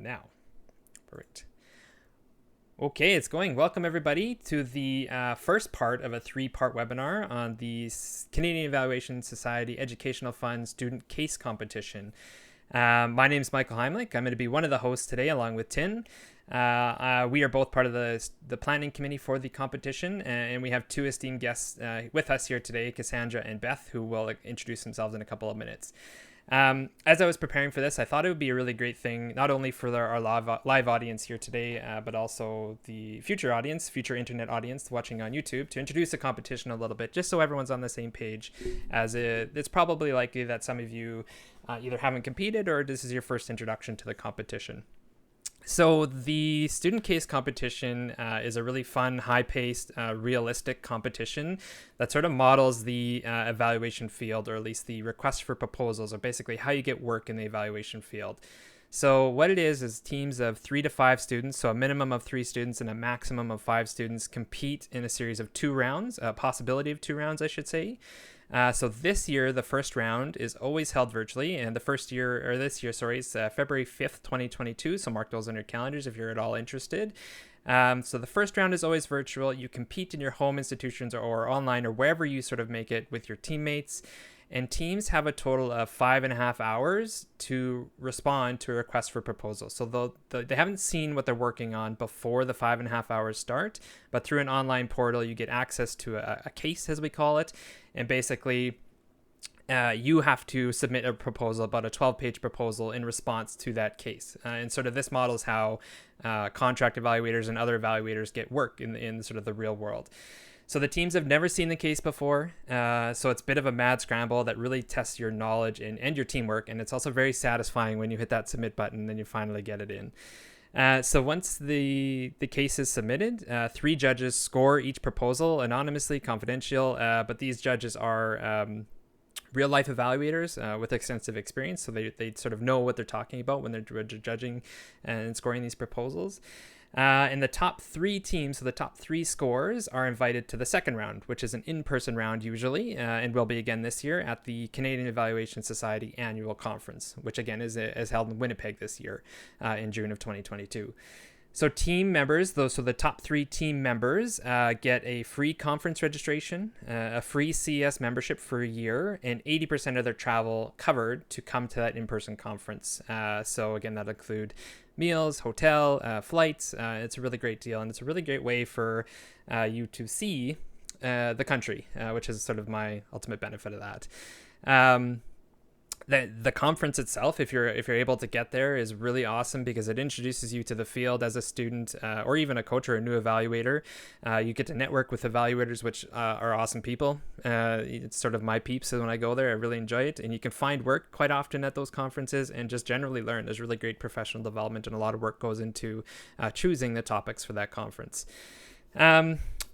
now. Perfect. Okay, it's going. Welcome everybody to the first part of a 3-part webinar on the Canadian Evaluation Society Educational Fund Student Case Competition. My name is Michael Heimlich. I'm going to be one of the hosts today along with Tin. We are both part of the planning committee for the competition, and we have two esteemed guests with us here today, Cassandra and Beth, who will introduce themselves in a couple of minutes. As I was preparing for this, I thought it would be a really great thing, not only for our live audience here today, but also the future internet audience watching on YouTube, to introduce the competition a little bit, just so everyone's on the same page, as it's probably likely that some of you either haven't competed or this is your first introduction to the competition. So the student case competition is a really fun, high-paced, realistic competition that sort of models the evaluation field, or at least the request for proposals, or basically how you get work in the evaluation field. So what it is teams of 3 to 5 students, so a minimum of 3 students and a maximum of 5 students, compete in a series of 2 rounds, a possibility of 2 rounds, I should say. So this year, the first round is always held virtually, and this year, is February 5th, 2022. So mark those on your calendars if you're at all interested. So the first round is always virtual. You compete in your home institutions or online or wherever you sort of make it with your teammates. And teams have a total of 5.5 hours to respond to a request for proposal. So they haven't seen what they're working on before the 5.5 hours start, but through an online portal, you get access to a case, as we call it. And basically, you have to submit a proposal, about a 12-page proposal in response to that case. And sort of this models how contract evaluators and other evaluators get work in sort of the real world. So the teams have never seen the case before, so it's a bit of a mad scramble that really tests your knowledge and your teamwork, and it's also very satisfying when you hit that submit button and then you finally get it in. So once the case is submitted, 3 judges score each proposal anonymously, confidential, but these judges are real-life evaluators with extensive experience, so they sort of know what they're talking about when they're judging and scoring these proposals. And the top 3 teams, so the top 3 scores, are invited to the second round, which is an in-person round usually, and will be again this year at the Canadian Evaluation Society Annual Conference, which again is held in Winnipeg this year in June of 2022. So team members, so the top 3 team members get a free conference registration, a free CES membership for a year, and 80% of their travel covered to come to that in-person conference. So again, that'll include meals, hotel, flights. It's a really great deal, and it's a really great way for you to see the country, which is sort of my ultimate benefit of that. The conference itself, if you're able to get there, is really awesome because it introduces you to the field as a student or even a coach or a new evaluator. You get to network with evaluators, which are awesome people. It's sort of my peeps, so when I go there, I really enjoy it. And you can find work quite often at those conferences and just generally learn. There's really great professional development, and a lot of work goes into choosing the topics for that conference.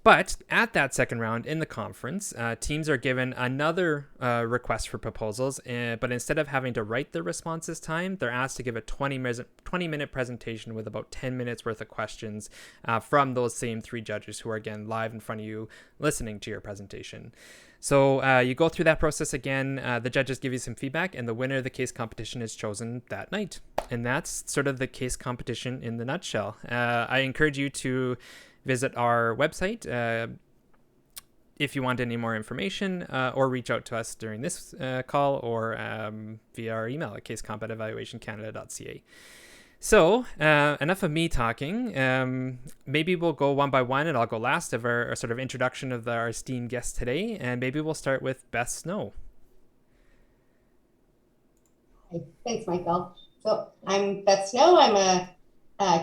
But at that second round in the conference, teams are given another request for proposals, but instead of having to write their response this time, they're asked to give a 20-minute presentation with about 10 minutes worth of questions from those same 3 judges who are, again, live in front of you listening to your presentation. So you go through that process again, the judges give you some feedback, and the winner of the case competition is chosen that night. And that's sort of the case competition in the nutshell. I encourage you to visit our website if you want any more information, or reach out to us during this call, or via our email at casecomp@evaluationcanada.ca. So enough of me talking. Maybe we'll go one by one, and I'll go last of our sort of introduction of our esteemed guest today, and maybe we'll start with Beth Snow. Thanks, Michael. So I'm Beth Snow. I'm a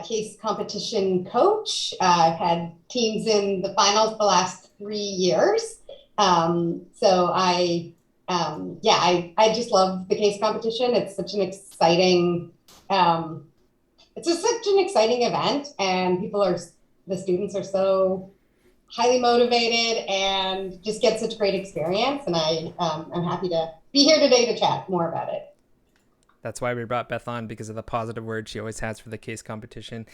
case competition coach. I've had teams in the finals the last 3 years. So I just love the case competition. It's such an exciting, such an exciting event, and the students are so highly motivated and just get such great experience. And I'm happy to be here today to chat more about it. That's why we brought Beth on, because of the positive word she always has for the case competition.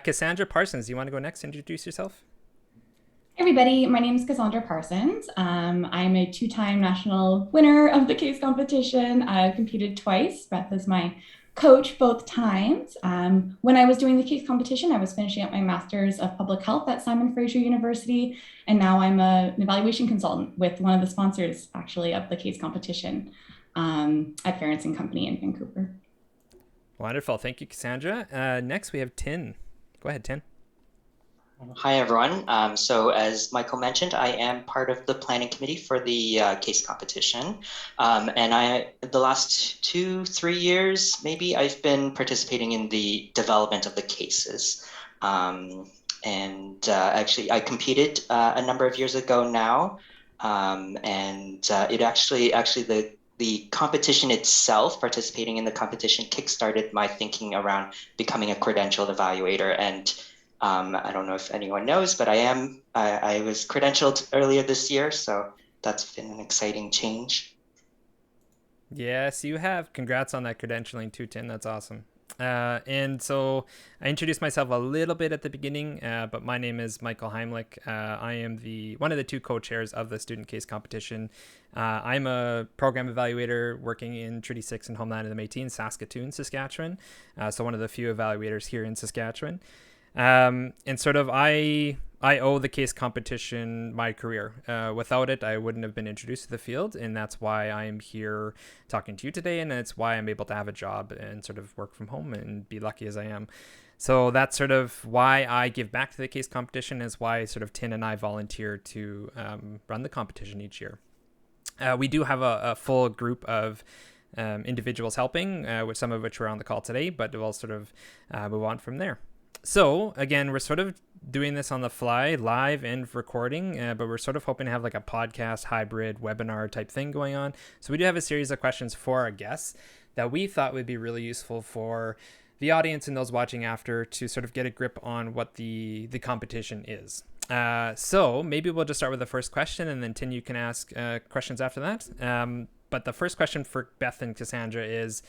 Cassandra Parsons, do you want to go next and introduce yourself? Hey everybody, my name is Cassandra Parsons. I'm a 2-time national winner of the case competition. I've competed twice. Beth is my coach both times. When I was doing the case competition, I was finishing up my Master's of Public Health at Simon Fraser University, and now I'm an evaluation consultant with one of the sponsors, actually, of the case competition at Ference and Company in Vancouver. Wonderful. Thank you, Cassandra. Next, we have Tin. Go ahead, Tin. Hi, everyone. So as Michael mentioned, I am part of the planning committee for the case competition. And the last 2-3 years, maybe, I've been participating in the development of the cases. Actually, I competed a number of years ago now. The competition itself, participating in the competition, kickstarted my thinking around becoming a credentialed evaluator. And I don't know if anyone knows, but I was credentialed earlier this year, so that's been an exciting change. Yes, you have. Congrats on that credentialing too, Tin. That's awesome. And so I introduced myself a little bit at the beginning, but my name is Michael Heimlich. I am one of the two co-chairs of the student case competition. I'm a program evaluator working in Treaty 6 and Homeland of the Métis in Saskatoon, Saskatchewan. So one of the few evaluators here in Saskatchewan. And sort of I owe the case competition my career. Without it, I wouldn't have been introduced to the field, and that's why I am here talking to you today, and it's why I'm able to have a job and sort of work from home and be lucky as I am. So that's sort of why I give back to the case competition, is why sort of Tin and I volunteer to run the competition each year. We do have a full group of individuals helping, with some of which were on the call today, but we'll sort of move on from there. So again, we're sort of doing this on the fly, live and recording, but we're sort of hoping to have like a podcast hybrid webinar type thing going on. So we do have a series of questions for our guests that we thought would be really useful for the audience and those watching after to sort of get a grip on what the competition is. So maybe we'll just start with the first question, and then Tin, you can ask questions after that. But the first question for Beth and Cassandra is,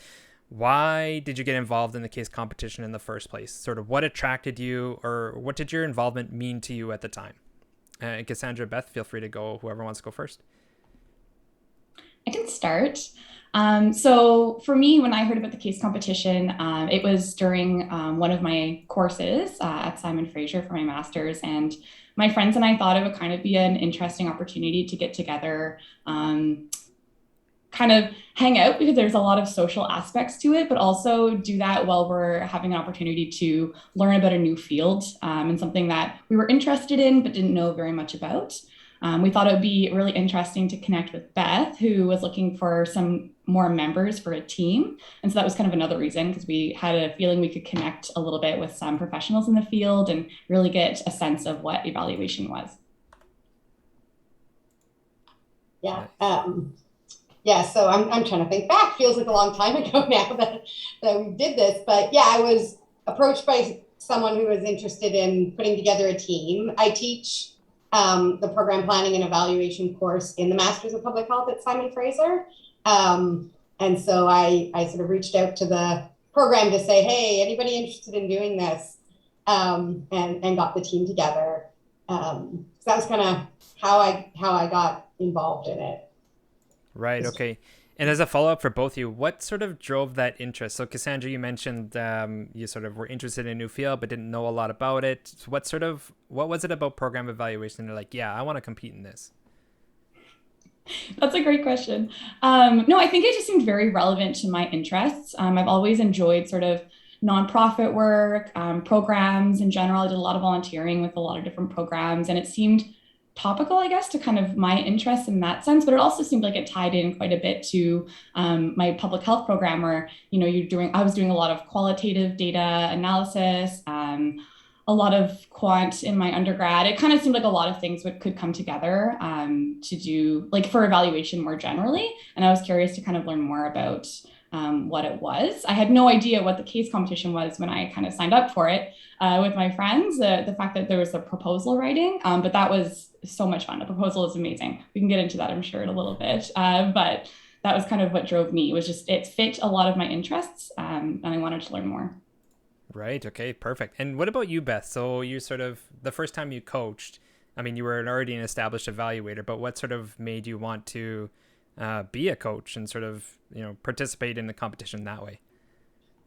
why did you get involved in the case competition in the first place? Sort of what attracted you, or what did your involvement mean to you at the time? Cassandra, Beth, feel free to go, whoever wants to go first. I can start. So for me, when I heard about the case competition, it was during one of my courses at Simon Fraser for my master's, and my friends and I thought it would kind of be an interesting opportunity to get together, kind of hang out, because there's a lot of social aspects to it, but also do that while we're having an opportunity to learn about a new field, and something that we were interested in but didn't know very much about. We thought it would be really interesting to connect with Beth, who was looking for some more members for a team. And so that was kind of another reason, because we had a feeling we could connect a little bit with some professionals in the field and really get a sense of what evaluation was. Yeah. Yeah, so I'm trying to think back. Feels like a long time ago now that we did this. But yeah, I was approached by someone who was interested in putting together a team. I teach the program planning and evaluation course in the Masters of Public Health at Simon Fraser. And so I sort of reached out to the program to say, hey, anybody interested in doing this? And got the team together. So that was kind of how I got involved in it. Right. Okay. And as a follow-up for both of you, what sort of drove that interest? So Cassandra, you mentioned you sort of were interested in a new field, but didn't know a lot about it. So what was it about program evaluation? They're like, yeah, I want to compete in this. That's a great question. No, I think it just seemed very relevant to my interests. I've always enjoyed sort of nonprofit work, programs in general. I did a lot of volunteering with a lot of different programs, and it seemed topical, I guess, to kind of my interests in that sense, but it also seemed like it tied in quite a bit to my public health program, where, you know, I was doing a lot of qualitative data analysis, a lot of quant in my undergrad. It kind of seemed like a lot of things could come together to do, like, for evaluation more generally. And I was curious to kind of learn more about what it was. I had no idea what the case competition was when I kind of signed up for it with my friends. The fact that there was a proposal writing, but that was so much fun. The proposal is amazing. We can get into that, I'm sure, in a little bit. But that was kind of what drove me, was just it fit a lot of my interests, and I wanted to learn more. Right. Okay, perfect. And what about you, Beth? So you sort of, the first time you coached, I mean, you were already an established evaluator, but what sort of made you want to be a coach and sort of, you know, participate in the competition that way?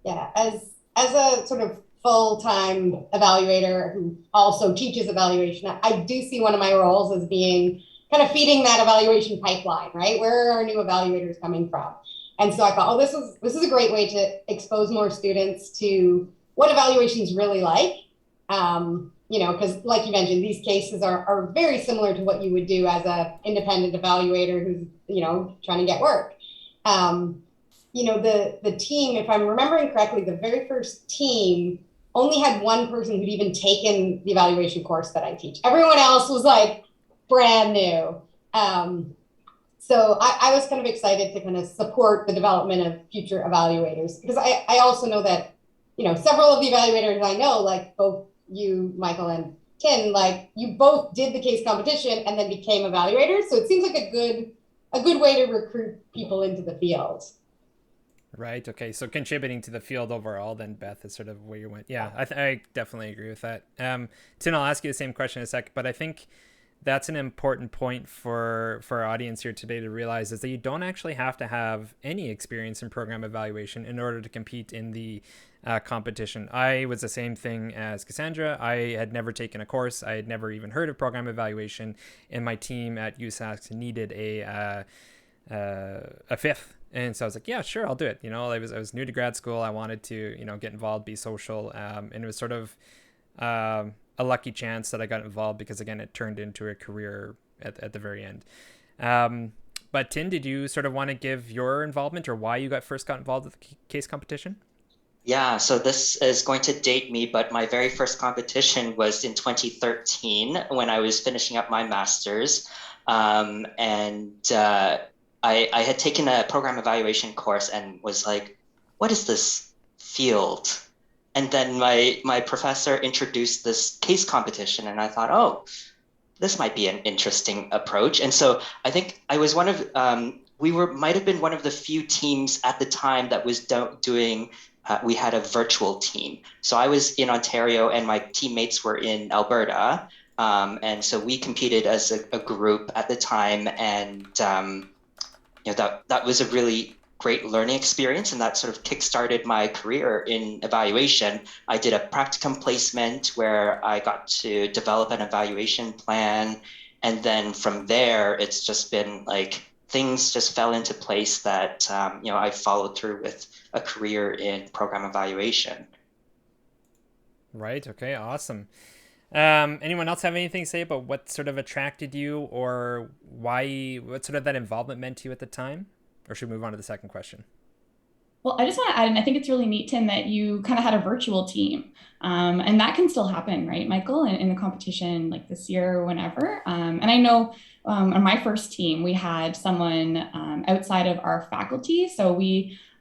Yeah, as a sort of full-time evaluator who also teaches evaluation, I do see one of my roles as being kind of feeding that evaluation pipeline, right? Where are our new evaluators coming from? And so I thought, oh, this is a great way to expose more students to what evaluation is really like. Because like you mentioned, these cases are very similar to what you would do as an independent evaluator who's, trying to get work. The team, if I'm remembering correctly, the very first team only had one person who'd even taken the evaluation course that I teach. Everyone else was like brand new. So I was kind of excited to kind of support the development of future evaluators, because I also know that, several of the evaluators I know, like both you, Michael, and Tin, like you both did the case competition and then became evaluators. So it seems like a good way to recruit people into the field. Right. Okay. So contributing to the field overall, then Beth is sort of where you went. Yeah, I definitely agree with that. Tin, I'll ask you the same question in a sec, but I think that's an important point for our audience here today to realize, is that you don't actually have to have any experience in program evaluation in order to compete in the competition. I was the same thing as Cassandra. I had never taken a course. I had never even heard of program evaluation, and my team at USAC needed a fifth. And so I was like, yeah, sure, I'll do it. I was new to grad school. I wanted to, get involved, be social. And it was sort of a lucky chance that I got involved, because again, it turned into a career at the very end. But Tin, did you sort of want to give your involvement or why you first got involved with the case competition? Yeah, so this is going to date me, but my very first competition was in 2013 when I was finishing up my master's. And I had taken a program evaluation course and was like, what is this field? And then my professor introduced this case competition, and I thought, oh, this might be an interesting approach. And so I think I was might have been one of the few teams at the time that was doing. We had a virtual team. So I was in Ontario and my teammates were in Alberta. And so we competed as a group at the time. And that was a really great learning experience, and that sort of kickstarted my career in evaluation. I did a practicum placement where I got to develop an evaluation plan, and then from there, it's just been like things just fell into place that I followed through with a career in program evaluation. Right. Okay. Awesome. Anyone else have anything to say about what sort of attracted you, or what sort of that involvement meant to you at the time? Or should we move on to the second question? Well, I just want to add, and I think it's really neat, Tim, that you kind of had a virtual team. And that can still happen, right, Michael, in the competition like this year or whenever. And I know on my first team, we had someone outside of our faculty. So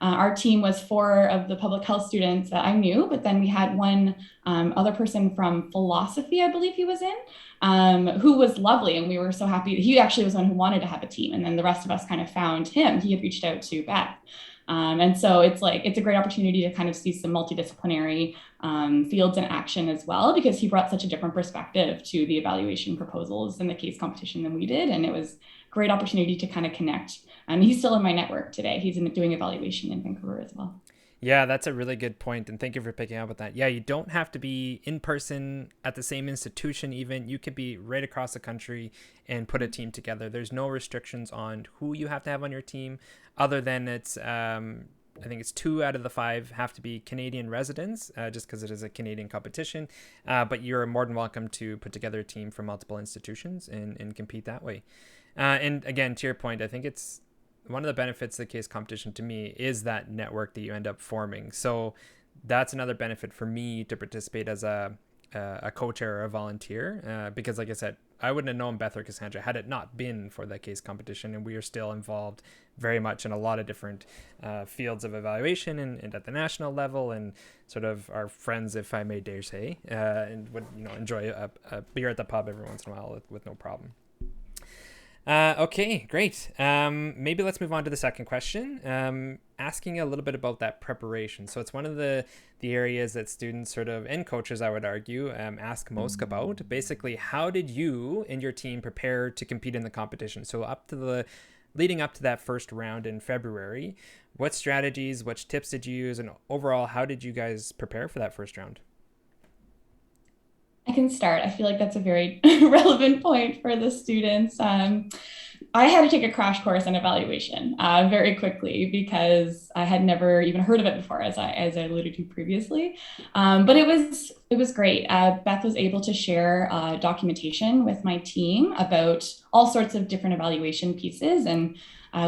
our team was 4 of the public health students that I knew, but then we had one other person from philosophy, I believe he was in, who was lovely. And we were so happy. He actually was one who wanted to have a team. And then the rest of us kind of found him. He had reached out to Beth. And so it's a great opportunity to kind of see some multidisciplinary fields in action as well, because he brought such a different perspective to the evaluation proposals and the case competition than we did. And it was a great opportunity to kind of connect. And he's still in my network today. He's doing evaluation in Vancouver as well. Yeah, that's a really good point, and thank you for picking up with that. Yeah, you don't have to be in person at the same institution even. You could be right across the country and put a team together. There's no restrictions on who you have to have on your team, other than I think it's 2 out of the 5 have to be Canadian residents, just because it is a Canadian competition. But you're more than welcome to put together a team from multiple institutions and compete that way. And again, to your point, I think it's one of the benefits of the case competition to me is that network that you end up forming. So that's another benefit for me to participate as a co-chair or a volunteer, because like I said, I wouldn't have known Beth or Cassandra had it not been for that case competition, and we are still involved very much in a lot of different fields of evaluation and at the national level, and sort of our friends, if I may dare say, and would enjoy a beer at the pub every once in a while with no problem. Okay, great. Maybe let's move on to the second question, asking a little bit about that preparation. So it's one of the areas that students sort of, and coaches, I would argue, ask most about. Basically, how did you and your team prepare to compete in the competition? So leading up to that first round in February, What strategies, what tips did you use, and overall, how did you guys prepare for that first round? I can start. I feel like that's a very relevant point for the students. I had to take a crash course in evaluation very quickly because I had never even heard of it before, as I alluded to previously. But it was great. Beth was able to share documentation with my team about all sorts of different evaluation pieces, and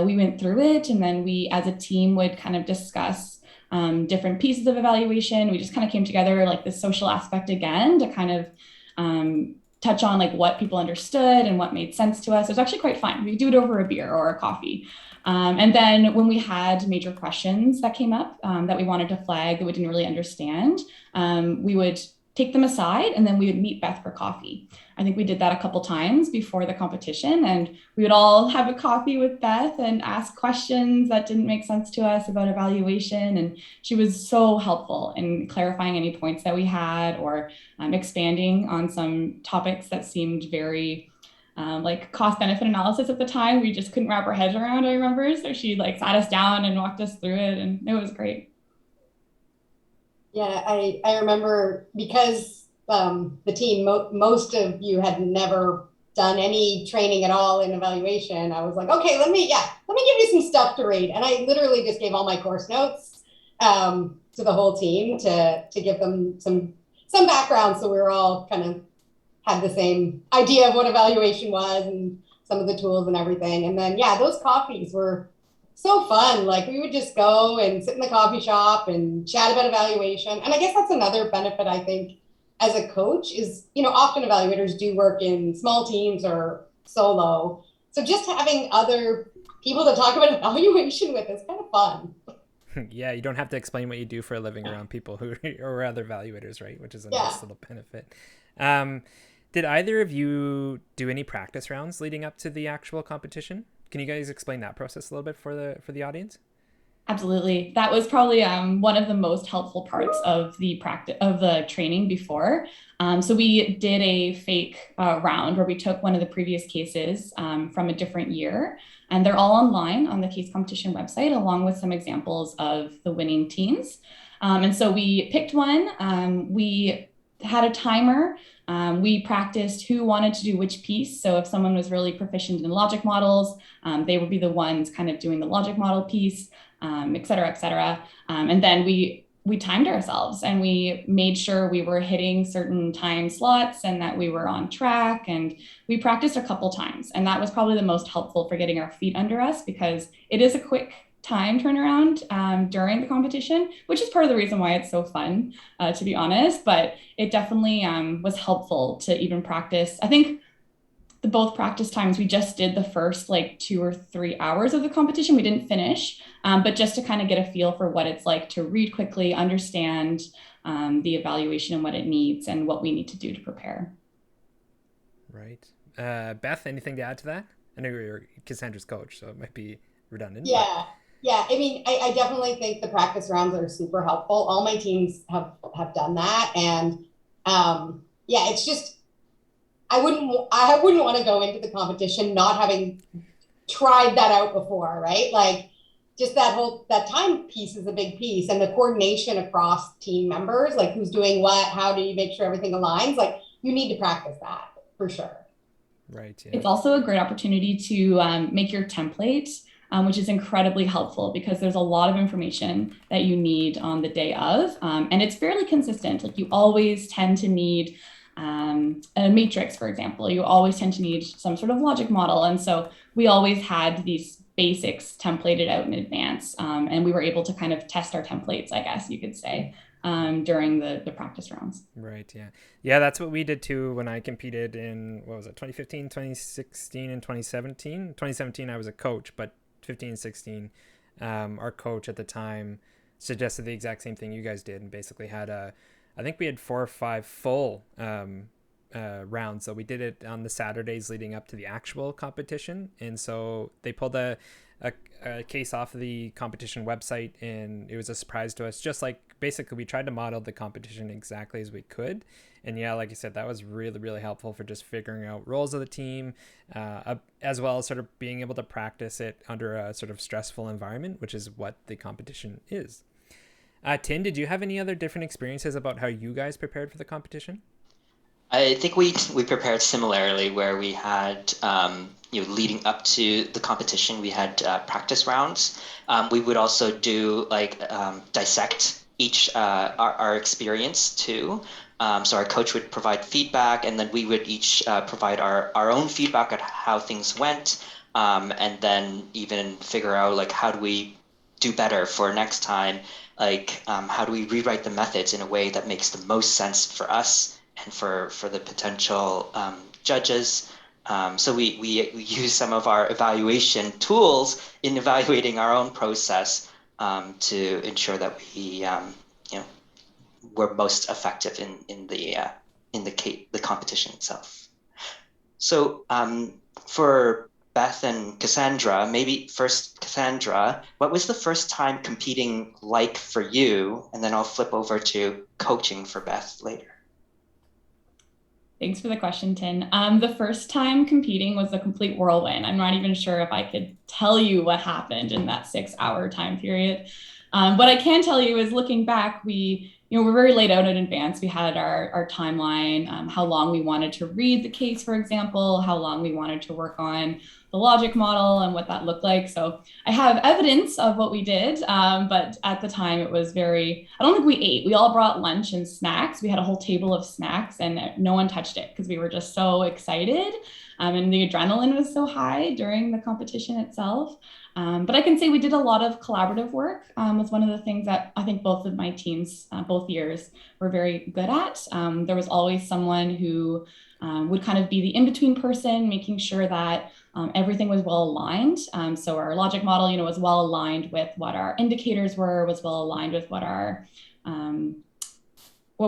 we went through it. And then we, as a team, would kind of discuss different pieces of evaluation. We just kind of came together, like the social aspect again, to kind of touch on like what people understood and what made sense to us. It was actually quite fun. We do it over a beer or a coffee. And then when we had major questions that came up that we wanted to flag that we didn't really understand, we would take them aside and then we would meet Beth for coffee. I think we did that a couple times before the competition, and we would all have a coffee with Beth and ask questions that didn't make sense to us about evaluation. And she was so helpful in clarifying any points that we had, or expanding on some topics that seemed very like cost benefit analysis at the time. We just couldn't wrap our heads around, I remember. So she like sat us down and walked us through it, and it was great. Yeah, I remember because the team, most of you had never done any training at all in evaluation. I was like, okay, let me give you some stuff to read. And I literally just gave all my course notes to the whole team to give them some background. So we were all kind of had the same idea of what evaluation was and some of the tools and everything. And then, yeah, those coffees were so fun. Like we would just go and sit in the coffee shop and chat about evaluation. And I guess that's another benefit, I think, as a coach is, often evaluators do work in small teams or solo. So just having other people to talk about evaluation with is kind of fun. Yeah, you don't have to explain what you do for a living around people who are other evaluators, right? Which is a Yeah. nice little benefit. Did either of you do any practice rounds leading up to the actual competition? Can you guys explain that process a little bit for the audience? Absolutely. That was probably one of the most helpful parts of the practice of the training before. So we did a fake round where we took one of the previous cases from a different year, and they're all online on the case competition website, along with some examples of the winning teams. And so we picked one. We had a timer. We practiced who wanted to do which piece. So if someone was really proficient in logic models, they would be the ones kind of doing the logic model piece. Et cetera, et cetera. And then we timed ourselves and we made sure we were hitting certain time slots and that we were on track. And we practiced a couple times. And that was probably the most helpful for getting our feet under us, because it is a quick time turnaround during the competition, which is part of the reason why it's so fun, to be honest. But it definitely was helpful to even practice. I think both practice times, we just did the first like 2 or 3 hours of the competition. We didn't finish, but just to kind of get a feel for what it's like to read quickly, understand the evaluation and what it needs and what we need to do to prepare. Right. Beth, anything to add to that? I know you're Cassandra's coach, so it might be redundant. Yeah. But... Yeah, I mean, I definitely think the practice rounds are super helpful. All my teams have done that. And yeah, it's just, I wouldn't want to go into the competition not having tried that out before, right? Like just that time piece is a big piece, and the coordination across team members, like who's doing what, how do you make sure everything aligns? Like you need to practice that for sure. Right. Yeah. It's also a great opportunity to make your template, which is incredibly helpful because there's a lot of information that you need on the day of, and it's fairly consistent. Like you always tend to need a matrix, for example. You always tend to need some sort of logic model. And so we always had these basics templated out in advance. And we were able to kind of test our templates, I guess you could say, during the practice rounds. Right. Yeah. Yeah. That's what we did too when I competed in, 2015, 2016, and 2017. 2017, I was a coach, but 15 and 16, our coach at the time suggested the exact same thing you guys did and basically had I think we had 4 or 5 full rounds. So we did it on the Saturdays leading up to the actual competition. And so they pulled a case off of the competition website, and it was a surprise to us, just like basically we tried to model the competition exactly as we could. And yeah, like I said, that was really, really helpful for just figuring out roles of the team, as well as sort of being able to practice it under a sort of stressful environment, which is what the competition is. Tin, did you have any other different experiences about how you guys prepared for the competition? I think we prepared similarly, where we had leading up to the competition, we had practice rounds. We would also do like dissect each our experience too. So our coach would provide feedback, and then we would each provide our own feedback on how things went, and then even figure out like how do we do better for next time. Like how do we rewrite the methods in a way that makes the most sense for us and for the potential judges. So we use some of our evaluation tools in evaluating our own process to ensure that we were most effective in the competition itself. So for Beth and Cassandra, maybe first Cassandra, what was the first time competing like for you? And then I'll flip over to coaching for Beth later. Thanks for the question, Tin. The first time competing was a complete whirlwind. I'm not even sure if I could tell you what happened in that 6-hour time period. What I can tell you is looking back, we're very laid out in advance. We had our timeline, how long we wanted to read the case, for example, how long we wanted to work on the logic model and what that looked like. So I have evidence of what we did, but at the time it was I don't think we ate. We all brought lunch and snacks. We had a whole table of snacks and no one touched it because we were just so excited. And the adrenaline was so high during the competition itself. But I can say we did a lot of collaborative work. Was one of the things that I think both of my teams, both years, were very good at. There was always someone who would kind of be the in-between person, making sure that everything was well aligned. So our logic model, was well aligned with what our indicators were, was well aligned with what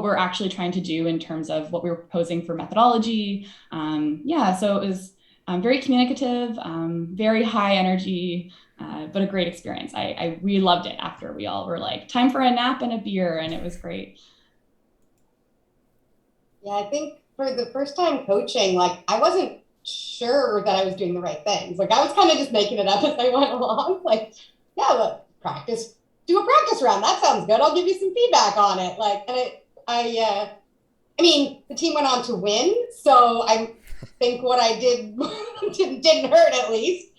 we're actually trying to do in terms of what we were proposing for methodology. So it was very communicative, very high energy, but a great experience. We loved it after we all were like, time for a nap and a beer, and it was great. Yeah, I think for the first time coaching, like I wasn't sure that I was doing the right things. Like I was kind of just making it up as I went along. Like, yeah, look, do a practice round. That sounds good. I'll give you some feedback on it. Like, and I mean, the team went on to win, so I think what I did didn't hurt at least.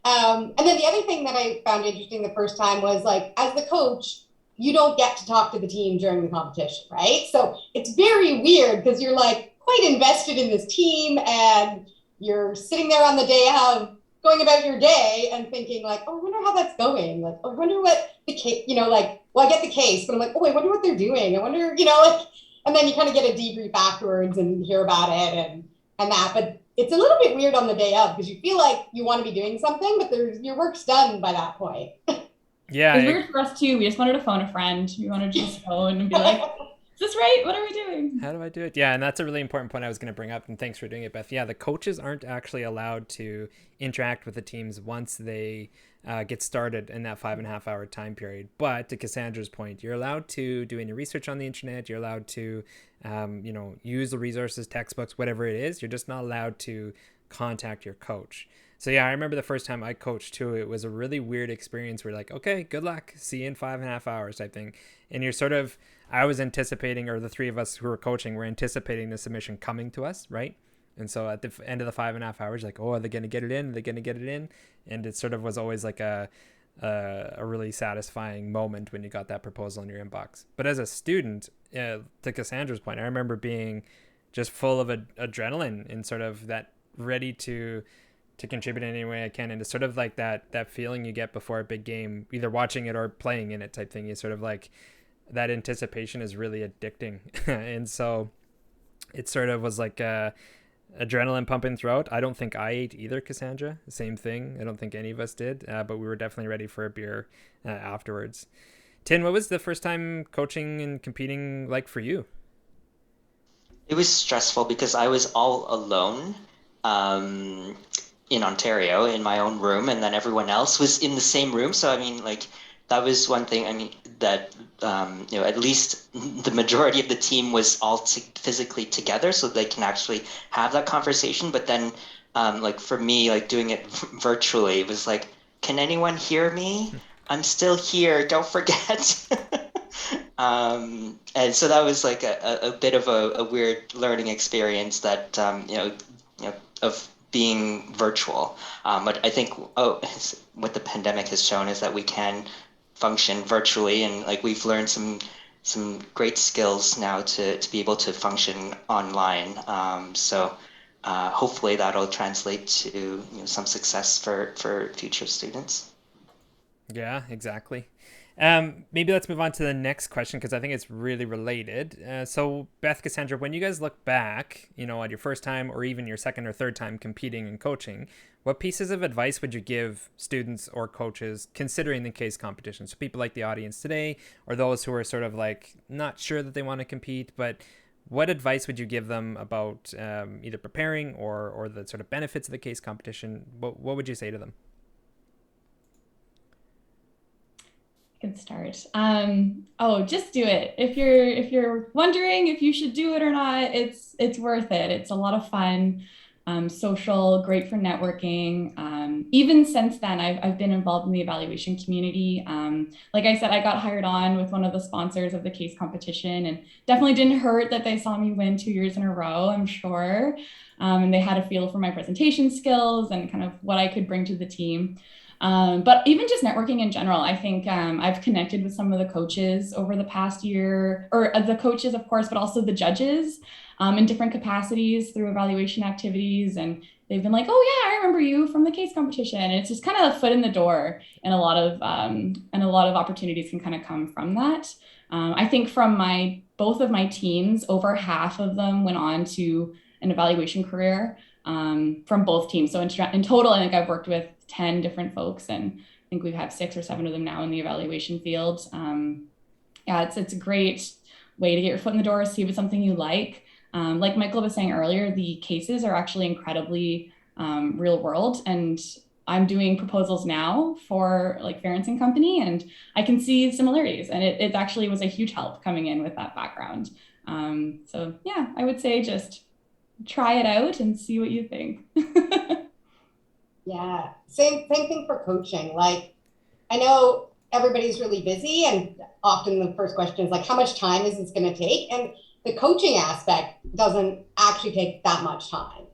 And then the other thing that I found interesting the first time was like, as the coach, you don't get to talk to the team during the competition, right? So it's very weird because you're like quite invested in this team and you're sitting there on the day of going about your day and thinking like, oh, I wonder how that's going. Like, I wonder what the case, well, I get the case, but I'm like, oh, I wonder what they're doing. I wonder, and then you kind of get a debrief afterwards and hear about it and that. But it's a little bit weird on the day of because you feel like you want to be doing something, but your work's done by that point. Yeah. It was weird for us too. We just wanted to phone a friend. We wanted to just phone and be like, is this right? What are we doing? How do I do it? Yeah, and that's a really important point I was going to bring up, and thanks for doing it, Beth. Yeah, the coaches aren't actually allowed to interact with the teams once they get started in that 5.5 hour time period. But to Cassandra's point, you're allowed to do any research on the internet. You're allowed to, use the resources, textbooks, whatever it is. You're just not allowed to contact your coach. So yeah, I remember the first time I coached too. It was a really weird experience. We're like, okay, good luck. See you in 5.5 hours type thing. And you're sort of, I was anticipating, or the three of us who were coaching were anticipating the submission coming to us, right? And so at the end of the 5.5 hours, like, oh, are they going to get it in? Are they going to get it in? And it sort of was always like a really satisfying moment when you got that proposal in your inbox. But as a student, to Cassandra's point, I remember being just full of adrenaline and sort of that ready to contribute in any way I can. And it's sort of like that feeling you get before a big game, either watching it or playing in it type thing. You sort of like, that anticipation is really addicting. And so it sort of was like adrenaline pumping throughout. I don't think I ate either, Cassandra. Same thing. I don't think any of us did, but we were definitely ready for a beer afterwards. Tin, what was the first time coaching and competing like for you? It was stressful because I was all alone in Ontario in my own room, and then everyone else was in the same room. So I mean, like that was one thing. I mean, that at least the majority of the team was all physically together, so they can actually have that conversation. But then, like for me, like doing it virtually, it was like, can anyone hear me? I'm still here. Don't forget. And so that was like a bit of a weird learning experience that of being virtual. But I think what the pandemic has shown is that we can function virtually, and like we've learned some great skills now to be able to function online. So hopefully that'll translate to some success for future students. Yeah, exactly. Maybe let's move on to the next question because I think it's really related. So, Beth, Cassandra, when you guys look back, at your first time or even your second or third time competing and coaching, what pieces of advice would you give students or coaches considering the case competition? So, people like the audience today, or those who are sort of like not sure that they want to compete, but what advice would you give them about either preparing or the sort of benefits of the case competition? What would you say to them? Can start. Just do it. If you're wondering if you should do it or not, it's worth it. It's a lot of fun, social, great for networking. Even since then, I've been involved in the evaluation community. Like I said, I got hired on with one of the sponsors of the case competition, and definitely didn't hurt that they saw me win 2 years in a row, I'm sure. And they had a feel for my presentation skills and kind of what I could bring to the team. But even just networking in general, I think I've connected with some of the coaches over the past year, or the coaches, of course, but also the judges in different capacities through evaluation activities. And they've been like, oh yeah, I remember you from the case competition. And it's just kind of a foot in the door, and a lot of opportunities can kind of come from that. I think from both of my teams, over half of them went on to an evaluation career from both teams. So in total, I think I've worked with 10 different folks, and I think we've had 6 or 7 of them now in the evaluation field. It's a great way to get your foot in the door, see if it's something you like. Like Michael was saying earlier, the cases are actually incredibly real world, and I'm doing proposals now for like Ference and Company, and I can see similarities, and it actually was a huge help coming in with that background. So yeah, I would say just try it out and see what you think. Yeah, same thing for coaching. Like, I know everybody's really busy, and often the first question is like, how much time is this going to take? And the coaching aspect doesn't actually take that much time.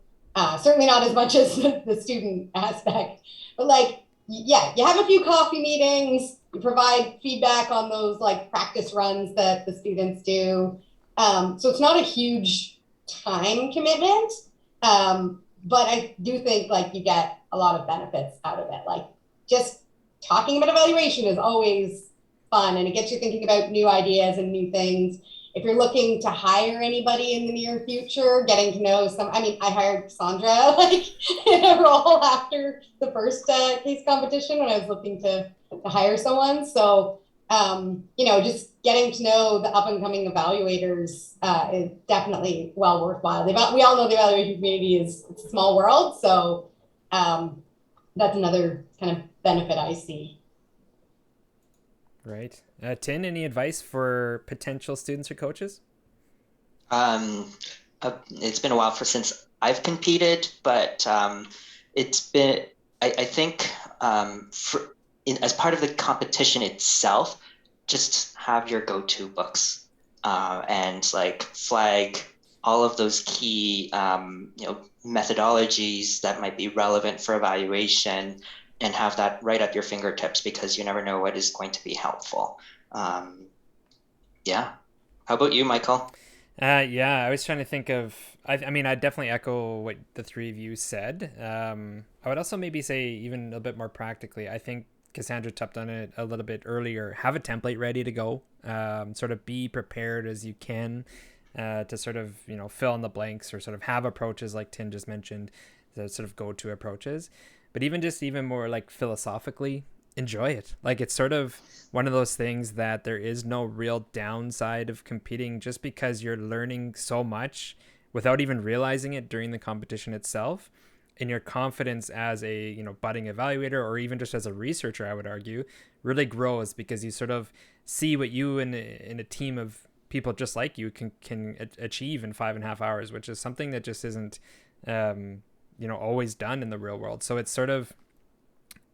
Certainly not as much as the student aspect. But like, yeah, you have a few coffee meetings, you provide feedback on those like practice runs that the students do. So it's not a huge time commitment. But I do think like you get a lot of benefits out of it. Like just talking about evaluation is always fun, and it gets you thinking about new ideas and new things. If you're looking to hire anybody in the near future, getting to know I hired Cassandra like in a role after the first case competition when I was looking to hire someone. So, just getting to know the up and coming evaluators is definitely well worthwhile. We all know the evaluation community is a small world. So that's another kind of benefit I see. Right. Tin, any advice for potential students or coaches? It's been a while since I've competed, but it's been, I think, as part of the competition itself, just have your go-to books and like flag all of those key, methodologies that might be relevant for evaluation, and have that right at your fingertips, because you never know what is going to be helpful. Yeah. How about you, Michael? I was trying to think of, I definitely echo what the three of you said. I would also maybe say even a bit more practically, I think Cassandra touched on it a little bit earlier, have a template ready to go, sort of be prepared as you can to sort of, fill in the blanks, or sort of have approaches like Tin just mentioned, the sort of go-to approaches. But even more like philosophically, enjoy it. Like it's sort of one of those things that there is no real downside of competing, just because you're learning so much without even realizing it during the competition itself. and your confidence as a, budding evaluator, or even just as a researcher, I would argue, really grows, because you sort of see what you in a team of people just like you can achieve in 5.5 hours, which is something that just isn't always done in the real world. So it's sort of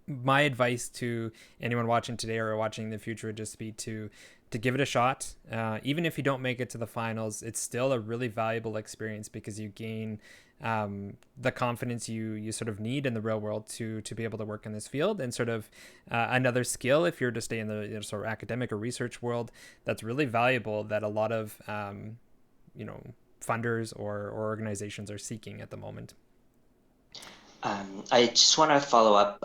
my advice to anyone watching today or watching in the future would just be to give it a shot. Even if you don't make it to the finals, it's still a really valuable experience, because you gain the confidence you sort of need in the real world to be able to work in this field. And sort of another skill, if you're to stay in the sort of academic or research world, that's really valuable, that a lot of funders or organizations are seeking at the moment. I just want to follow up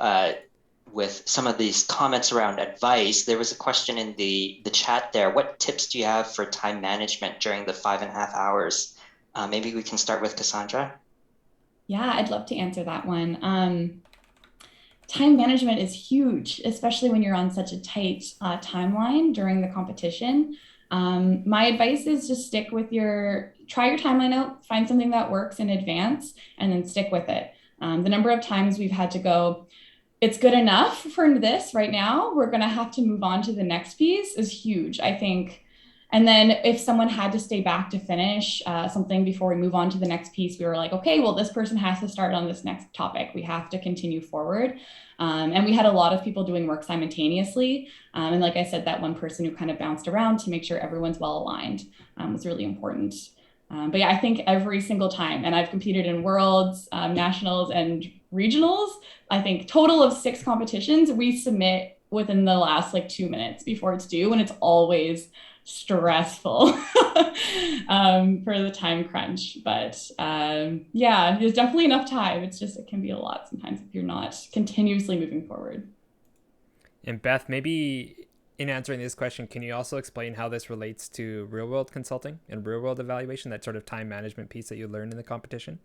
with some of these comments around advice. There was a question in the chat there. What tips do you have for time management during the 5.5 hours? Maybe we can start with Cassandra. Yeah, I'd love to answer that one. Time management is huge, especially when you're on such a tight timeline during the competition. My advice is just try your timeline out, find something that works in advance, and then stick with it. The number of times we've had to go, it's good enough for this right now, we're going to have to move on to the next piece, is huge, I think. And then if someone had to stay back to finish something before we move on to the next piece, we were like, okay, well, this person has to start on this next topic. We have to continue forward. And we had a lot of people doing work simultaneously. And like I said, that one person who kind of bounced around to make sure everyone's well aligned was really important. But yeah, I think every single time, and I've competed in worlds, nationals, and regionals, I think total of 6 competitions, we submit within the last 2 minutes before it's due, and it's always stressful for the time crunch. But yeah, there's definitely enough time. It's just, it can be a lot sometimes if you're not continuously moving forward. And Beth, maybe in answering this question, can you also explain how this relates to real world consulting and real world evaluation, that sort of time management piece that you learned in the competition?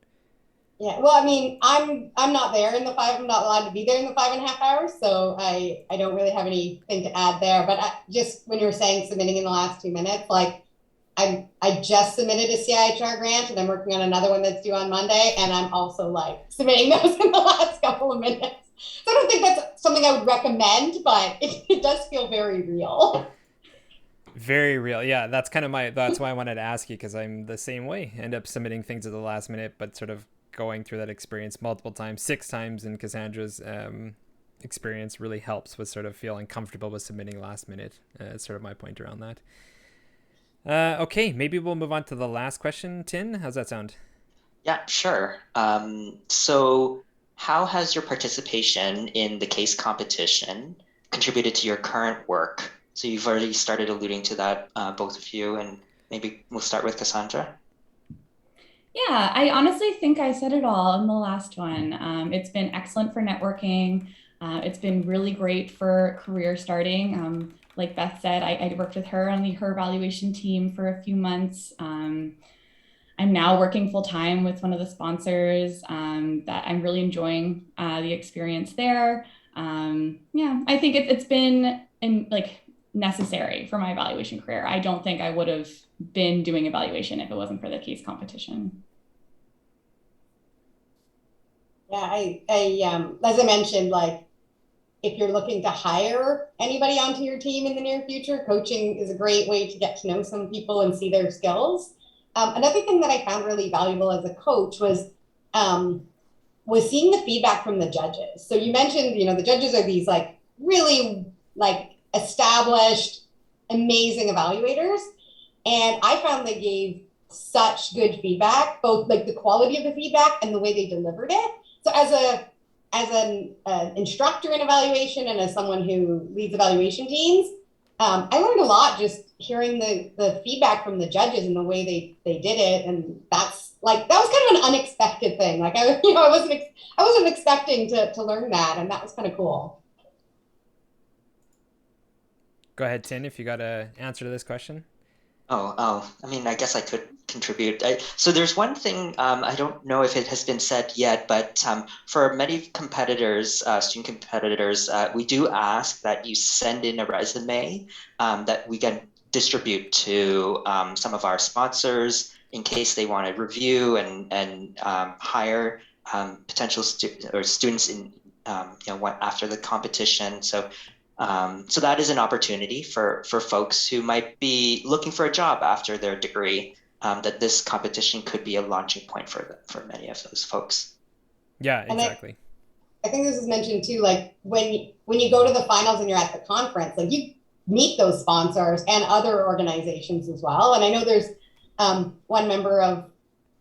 Yeah, well, I mean, I'm not there in the I'm not allowed to be there in the 5.5 hours, so I don't really have anything to add there. But just when you were saying submitting in the last 2 minutes, I just submitted a CIHR grant, and I'm working on another one that's due on Monday, and I'm also submitting those in the last couple of minutes. So I don't think that's something I would recommend, but it does feel very real. Very real. Yeah, that's why I wanted to ask you, because I'm the same way. End up submitting things at the last minute, but sort of going through that experience multiple times, 6 times in Cassandra's experience, really helps with sort of feeling comfortable with submitting last minute. It's sort of my point around that. Okay, maybe we'll move on to the last question. Tin, how's that sound? Yeah, sure. So how has your participation in the case competition contributed to your current work? So you've already started alluding to that, both of you, and maybe we'll start with Cassandra. Yeah, I honestly think I said it all in the last one. It's been excellent for networking. It's been really great for career starting. Like Beth said, I worked with her on her evaluation team for a few months. I'm now working full time with one of the sponsors that I'm really enjoying the experience there. Yeah, I think it's been necessary for my evaluation career. I don't think I would have been doing evaluation if it wasn't for the case competition. Yeah, I as I mentioned, if you're looking to hire anybody onto your team in the near future, coaching is a great way to get to know some people and see their skills. Another thing that I found really valuable as a coach was seeing the feedback from the judges. So you mentioned, the judges are these really established, amazing evaluators. And I found they gave such good feedback, both the quality of the feedback and the way they delivered it. So as an instructor in evaluation and as someone who leads evaluation teams, I learned a lot just hearing the feedback from the judges and the way they did it. And that was kind of an unexpected thing. I wasn't expecting to learn that, and that was kind of cool. Go ahead, Tin, if you got an answer to this question. I mean, I guess I could contribute. So there's one thing, I don't know if it has been said yet, but for many competitors, student competitors, we do ask that you send in a resume that we can distribute to some of our sponsors in case they want to review and hire potential students in after the competition. So that is an opportunity for folks who might be looking for a job after their degree. That this competition could be a launching point for many of those folks. Yeah, exactly. I think this was mentioned too, like when you go to the finals and you're at the conference, like you meet those sponsors and other organizations as well. And I know there's one member of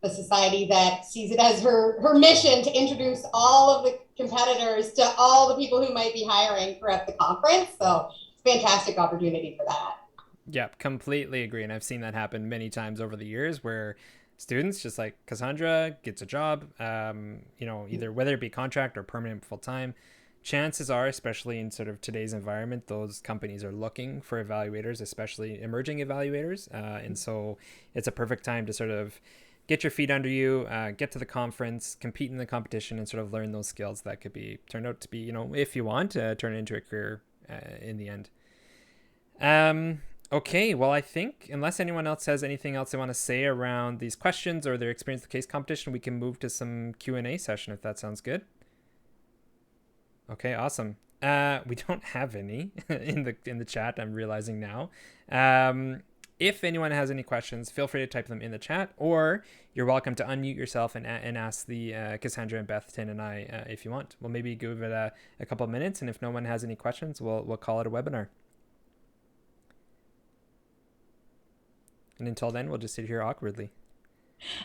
the society that sees it as her mission to introduce all of the competitors to all the people who might be hiring for at the conference. So it's a fantastic opportunity for that. Yeah, completely agree. And I've seen that happen many times over the years where students, just like Cassandra, gets a job, either whether it be contract or permanent full-time. Chances are, especially in sort of today's environment, those companies are looking for evaluators, especially emerging evaluators. And so it's a perfect time to sort of get your feet under you, get to the conference, compete in the competition, and sort of learn those skills that could be turned out to be, if you want, turn it into a career in the end. Okay, well, I think unless anyone else has anything else they want to say around these questions or their experience with the case competition, we can move to some Q&A session if that sounds good. Okay, awesome. We don't have any in the chat, I'm realizing now. If anyone has any questions, feel free to type them in the chat, or you're welcome to unmute yourself and ask the Cassandra and Beth, Tin, and I if you want. We'll maybe give it a couple of minutes, and if no one has any questions, we'll call it a webinar. And until then, we'll just sit here awkwardly.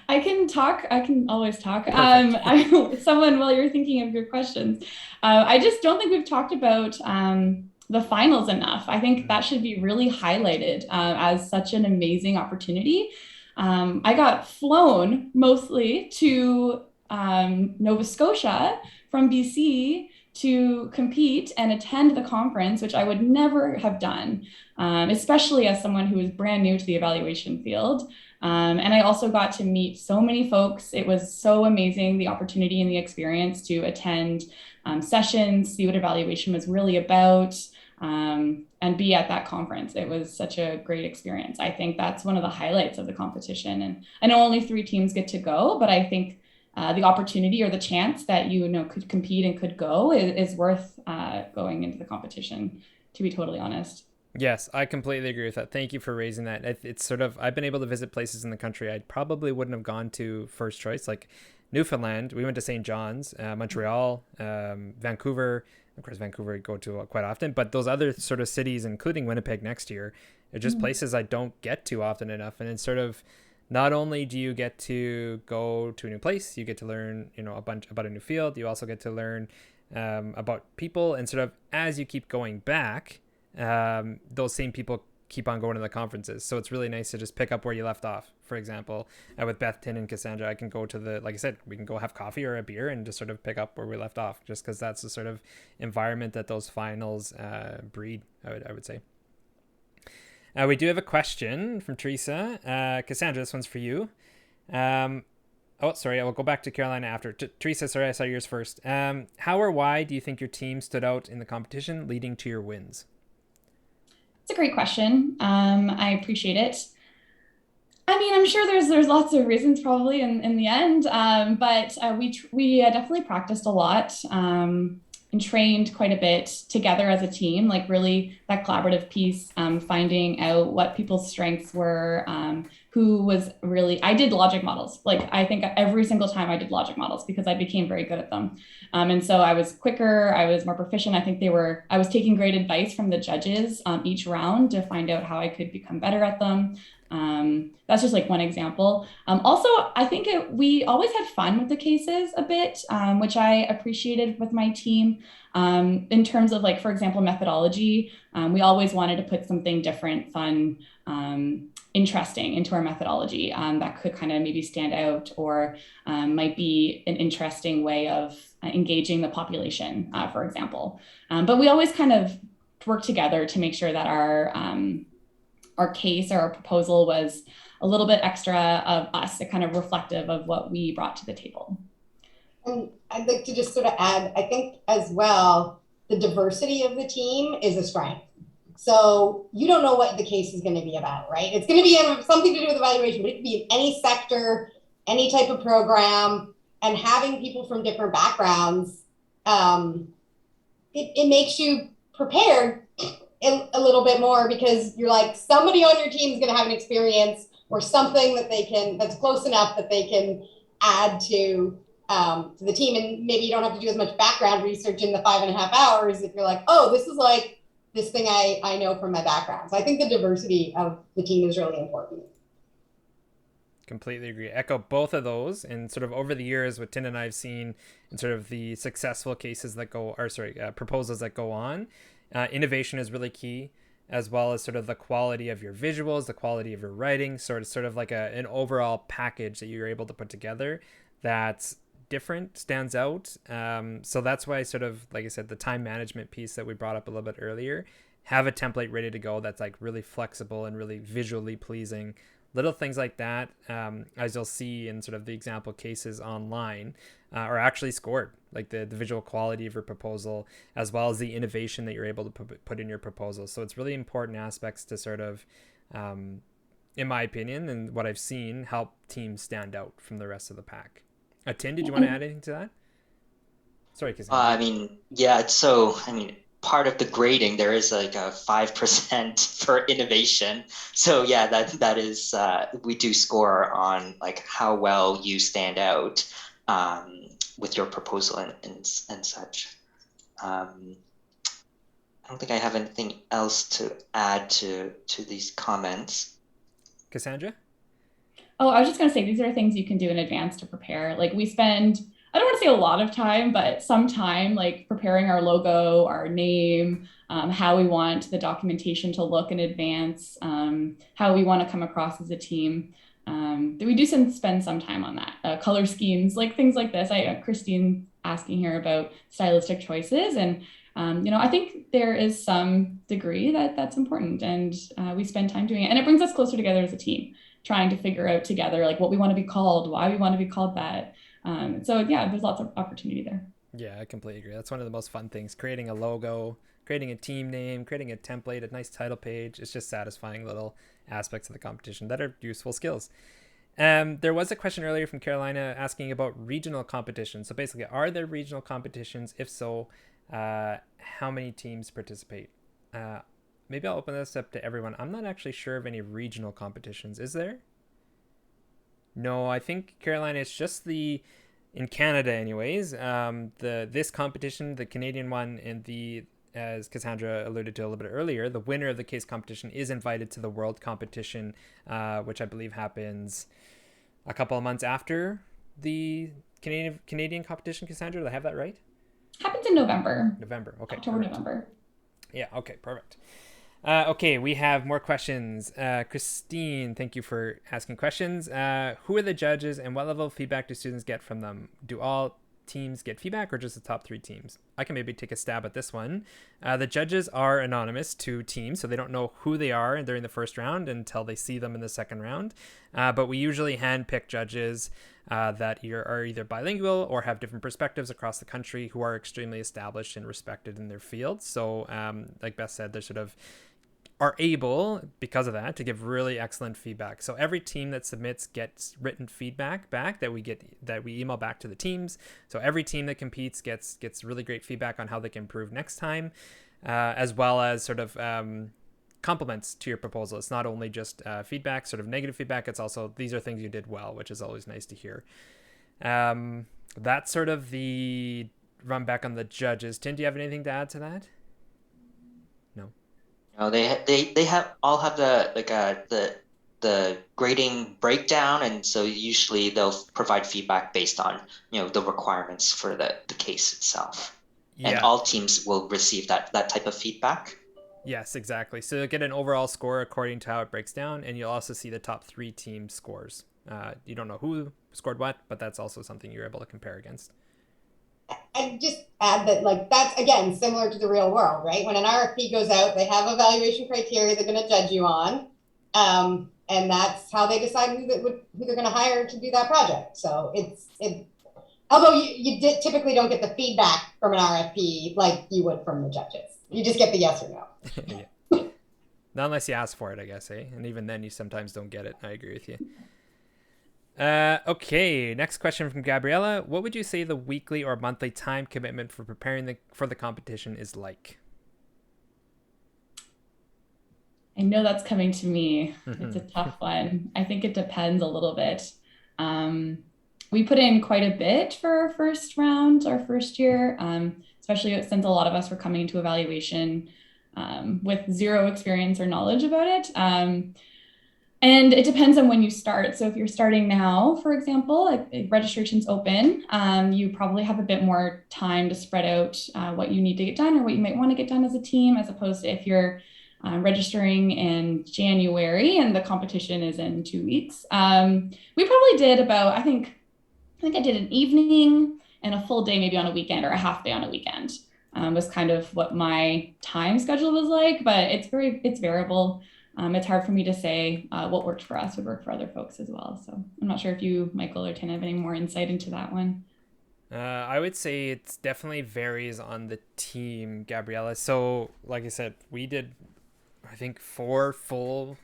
I can talk. I can always talk. Someone, while you're thinking of your questions, I just don't think we've talked about the finals enough. I think that should be really highlighted as such an amazing opportunity. I got flown mostly to Nova Scotia from BC to compete and attend the conference, which I would never have done, especially as someone who is brand new to the evaluation field. And I also got to meet so many folks. It was so amazing, the opportunity and the experience to attend sessions, see what evaluation was really about, and be at that conference. It was such a great experience. I think that's one of the highlights of the competition. And I know only 3 teams get to go, but I think the opportunity or the chance that could compete and could go is worth going into the competition, to be totally honest. Yes, I completely agree with that. Thank you for raising that. It's sort of, I've been able to visit places in the country I probably wouldn't have gone to first choice, like Newfoundland. We went to St. John's, Montreal, Vancouver. Of course, Vancouver I go to quite often, but those other sort of cities, including Winnipeg next year, are just places I don't get to often enough. And it's sort of, not only do you get to go to a new place, you get to learn, a bunch about a new field. You also get to learn about people, and sort of as you keep going back, those same people keep on going to the conferences. So it's really nice to just pick up where you left off. For example, with Beth, Tin, and Cassandra, I can go to like I said, we can go have coffee or a beer and just sort of pick up where we left off, just because that's the sort of environment that those finals breed, I would say. We do have a question from Teresa. Cassandra, this one's for you. Sorry, I will go back to Carolina after. Teresa, sorry, I saw yours first. How or why do you think your team stood out in the competition, leading to your wins? It's a great question. I appreciate it. I mean, I'm sure there's lots of reasons probably in the end, but we definitely practiced a lot and trained quite a bit together as a team, like really that collaborative piece, finding out what people's strengths were, I did logic models. Like I think every single time I did logic models because I became very good at them. And so I was quicker, I was more proficient. I think I was taking great advice from the judges each round to find out how I could become better at them. That's just like one example. Also, I think we always had fun with the cases a bit, which I appreciated with my team. In terms of like, for example, methodology, we always wanted to put something different, fun, interesting into our methodology that could kind of maybe stand out or might be an interesting way of engaging the population, for example. But we always kind of work together to make sure that our case or our proposal was a little bit extra of us, kind of reflective of what we brought to the table. And I'd like to just sort of add, I think as well, the diversity of the team is a strength. So you don't know what the case is going to be about, right? It's going to be something to do with evaluation, but it could be in any sector, any type of program. and having people from different backgrounds, it makes you prepared a little bit more, because you're like, somebody on your team is going to have an experience or something that that's close enough that they can add to the team. And maybe you don't have to do as much background research in the 5.5 hours if you're like, oh, this is like this thing I know from my background. So I think the diversity of the team is really important. Completely agree. Echo both of those. And sort of over the years, what Tin and I have seen in sort of the successful cases that proposals that go on, innovation is really key, as well as sort of the quality of your visuals, the quality of your writing, sort of like an overall package that you're able to put together that's different, stands out. So that's why sort of, like I said, the time management piece that we brought up a little bit earlier, have a template ready to go that's like really flexible and really visually pleasing. Little things like that, as you'll see in sort of the example cases online, are actually scored, like the visual quality of your proposal, as well as the innovation that you're able to put in your proposal. So it's really important aspects to sort of, in my opinion, and what I've seen, help teams stand out from the rest of the pack. Tin, did you want to add anything to that? Sorry, Cassandra. Part of the grading, there is like a 5% for innovation. So yeah, that is, we do score on like how well you stand out with your proposal and such. I don't think I have anything else to add to these comments. Cassandra? Oh, I was just going to say, these are things you can do in advance to prepare. Like we spend, I don't want to say a lot of time, but some time like preparing our logo, our name, how we want the documentation to look in advance, how we want to come across as a team. We do spend some time on that. Color schemes, like things like this. Christine asking here about stylistic choices, and I think there is some degree that's important, and we spend time doing it, and it brings us closer together as a team, trying to figure out together like what we want to be called, why we want to be called that. So yeah, there's lots of opportunity there. Yeah, I completely agree. That's one of the most fun things, creating a logo, creating a team name, creating a template, a nice title page. It's just satisfying little aspects of the competition that are useful skills. There was a question earlier from Carolina asking about regional competitions. So basically, are there regional competitions? If so, how many teams participate? Maybe I'll open this up to everyone. I'm not actually sure of any regional competitions. Is there? No, I think, Carolina, it's just in Canada anyways, this competition, the Canadian one, and as Cassandra alluded to a little bit earlier, the winner of the case competition is invited to the world competition, which I believe happens a couple of months after the Canadian competition. Cassandra, did I have that right? Happens in November. November, okay. October, perfect. November. Yeah, okay, perfect. Okay, we have more questions. Christine, thank you for asking questions. Who are the judges and what level of feedback do students get from them? Do all teams get feedback or just the top 3 teams? I can maybe take a stab at this one. The judges are anonymous to teams, so they don't know who they are during the first round until they see them in the second round. But we usually handpick judges that are either bilingual or have different perspectives across the country, who are extremely established and respected in their field. So like Beth said, they're sort of are able, because of that, to give really excellent feedback. So every team that submits gets written feedback back that we email back to the teams. So every team that competes gets really great feedback on how they can improve next time, as well as sort of compliments to your proposal. It's not only just feedback, sort of negative feedback. It's also, these are things you did well, which is always nice to hear. That's sort of the run back on the judges. Tim, do you have anything to add to that? No, they all have the grading breakdown, and so usually they'll provide feedback based on the requirements for the case itself. Yeah. And all teams will receive that type of feedback. Yes, exactly. So you'll get an overall score according to how it breaks down, and you'll also see the top 3 team scores. You don't know who scored what, but that's also something you're able to compare against. And just add that, like, that's again similar to the real world, right? When an RFP goes out, they have evaluation criteria they're going to judge you on, and that's how they decide who they're going to hire to do that project. So although you typically don't get the feedback from an RFP like you would from the judges. You just get the yes or no. Yeah. Not unless you ask for it, I guess, eh? And even then, you sometimes don't get it. I agree with you. Okay, next question from Gabriella. What would you say the weekly or monthly time commitment for preparing for the competition is like? I know that's coming to me. It's a tough one. I think it depends a little bit. We put in quite a bit for our first round, our first year, especially since a lot of us were coming into evaluation with zero experience or knowledge about it. And it depends on when you start. So if you're starting now, for example, like registration's open, you probably have a bit more time to spread out what you need to get done or what you might want to get done as a team, as opposed to if you're registering in January and the competition is in 2 weeks. We probably did about, I think I did an evening and a full day, maybe on a weekend, or a half day on a weekend. Was kind of what my time schedule was like, but it's variable. It's hard for me to say what worked for us would work for other folks as well. So I'm not sure if you, Michael or Tin, have any more insight into that one. I would say it definitely varies on the team, Gabriella. So, like I said, we did, I think, 4 full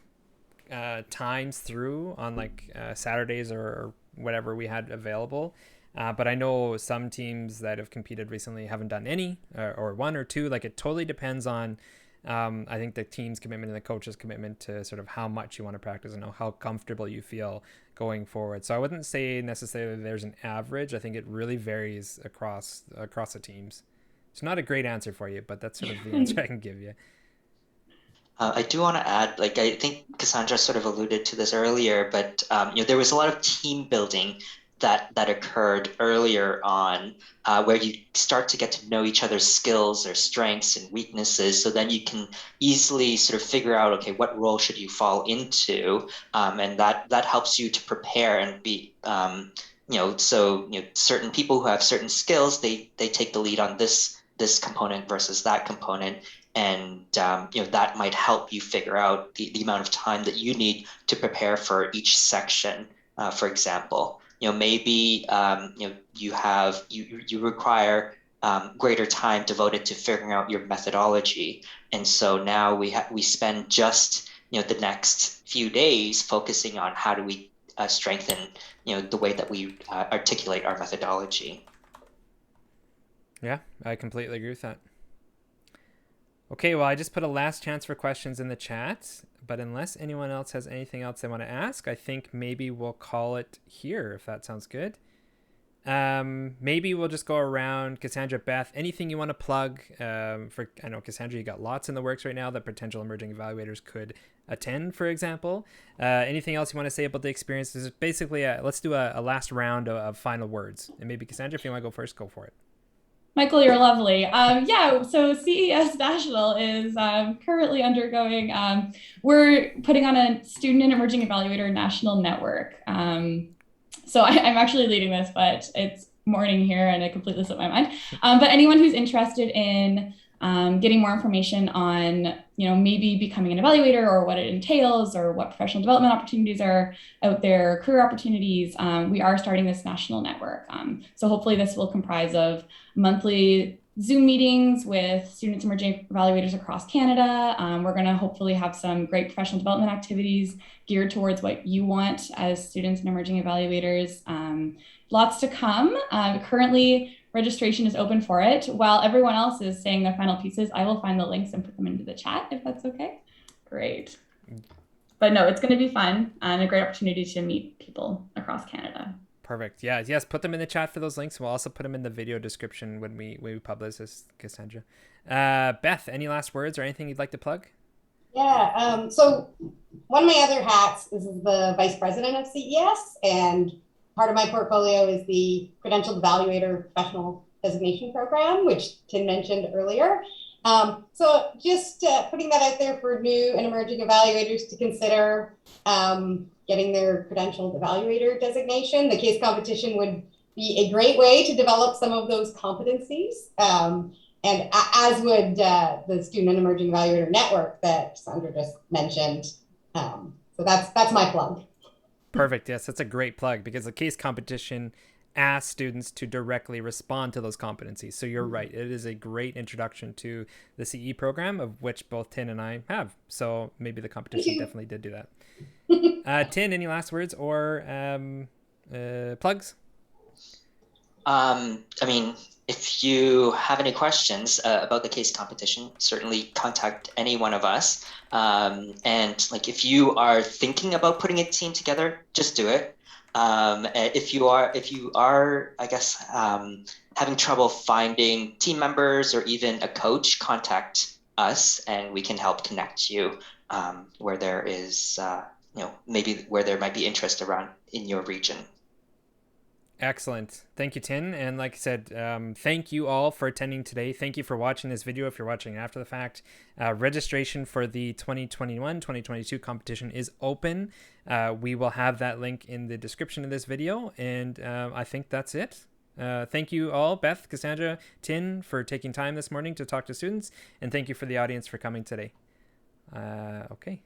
times through on like Saturdays or whatever we had available. But I know some teams that have competed recently haven't done any or 1 or 2. Like it totally depends on, I think, the team's commitment and the coach's commitment to sort of how much you want to practice and how comfortable you feel going forward. So I wouldn't say necessarily there's an average. I think it really varies across the teams. It's not a great answer for you, but that's sort of the answer I can give you. I do want to add, like I think Cassandra sort of alluded to this earlier, but there was a lot of team building that occurred earlier on, where you start to get to know each other's skills, their strengths and weaknesses, so then you can easily sort of figure out, okay, what role should you fall into, and that helps you to prepare and be, certain people who have certain skills, they take the lead on this component versus that component. And that might help you figure out the amount of time that you need to prepare for each section. For example, maybe you require greater time devoted to figuring out your methodology, and so now we spend just the next few days focusing on how do we strengthen the way that we articulate our methodology. Yeah, I completely agree with that. Okay, well, I just put a last chance for questions in the chat, but unless anyone else has anything else they want to ask, I think maybe we'll call it here, if that sounds good. Maybe we'll just go around. Cassandra, Beth, anything you want to plug? I know, Cassandra, you got lots in the works right now that potential emerging evaluators could attend, for example. Anything else you want to say about the experience? This is basically, let's do a last round of final words. And maybe, Cassandra, if you want to go first, go for it. Michael, you're lovely. So CES National is currently undergoing, we're putting on a Student and Emerging Evaluator National Network. So I'm actually leading this, but it's morning here and it completely slipped my mind. But anyone who's interested in getting more information on, maybe becoming an evaluator or what it entails or what professional development opportunities are out there, career opportunities, we are starting this national network. So hopefully this will comprise of monthly Zoom meetings with students and emerging evaluators across Canada. We're going to hopefully have some great professional development activities geared towards what you want as students and emerging evaluators. Lots to come. Currently, registration is open for it. While everyone else is saying their final pieces, I will find the links and put them into the chat if that's okay. Great. But no, it's going to be fun and a great opportunity to meet people across Canada. Perfect. Yeah. Yes. Put them in the chat for those links. We'll also put them in the video description when we publish this, Cassandra. Beth, any last words or anything you'd like to plug? Yeah. So one of my other hats is the vice president of CES, and part of my portfolio is the Credentialed Evaluator Professional Designation Program, which Tim mentioned earlier. So just putting that out there for new and emerging evaluators to consider getting their Credentialed Evaluator designation. The case competition would be a great way to develop some of those competencies, and as would the Student and Emerging Evaluator Network that Sandra just mentioned. So that's my plug. Perfect. Yes, that's a great plug because the case competition asks students to directly respond to those competencies. So you're right. It is a great introduction to the CE program, of which both Tin and I have. So maybe the competition definitely did do that. Tin, any last words or plugs? I mean, if you have any questions about the case competition, certainly contact any one of us. And like, if you are thinking about putting a team together, just do it. If you are, I guess, having trouble finding team members or even a coach, contact us, and we can help connect you where there is, maybe where there might be interest around in your region. Excellent. Thank you, Tin. And like I said, thank you all for attending today. Thank you for watching this video if you're watching after the fact. Registration for the 2021-2022 competition is open. We will have that link in the description of this video. And I think that's it. Thank you all, Beth, Cassandra, Tin, for taking time this morning to talk to students. And thank you for the audience for coming today. Okay.